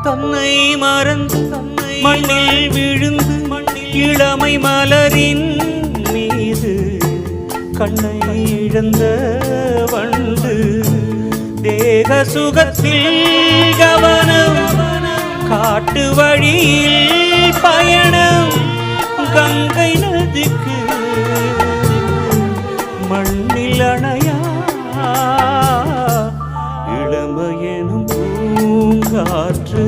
தன்னை மறந்து மண்ணில் விழுந்து இளமை மலரின் மீது கண்ணை இழந்த வண்டு தேக சுகத்தில் கவனம் காட்டு வழியில் பயணம் கங்கை நதிக்கு மண்ணில் அணையா இளமையெனும் பூங்காற்று